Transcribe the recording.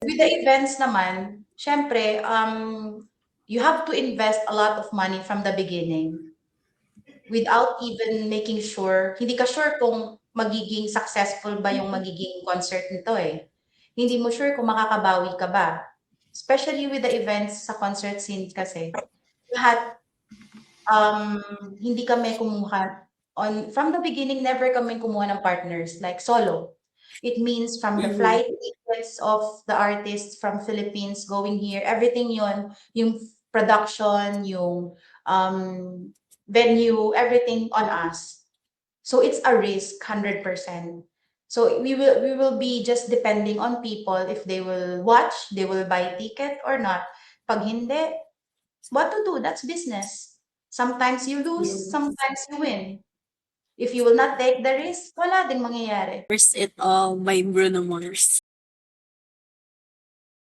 With the events naman, syempre, you have to invest a lot of money from the beginning without even making sure, hindi ka sure kung magiging successful ba yung magiging concert nito eh. Hindi mo sure kung makakabawi ka ba. Especially with the events sa concert scene kasi, lahat, hindi kami kumuha from the beginning, never kami kumuha ng partners, like solo. It means from the flight tickets of the artists from Philippines going here, everything yun, yung production, yung venue, everything on us. So it's a risk, 100%. So we will be just depending on people if they will watch, they will buy ticket or not. Pag hindi, what to do? That's business. Sometimes you lose, sometimes you win. If you will not take the risk, wala ding mangyayari. First it all by Bruno Mars.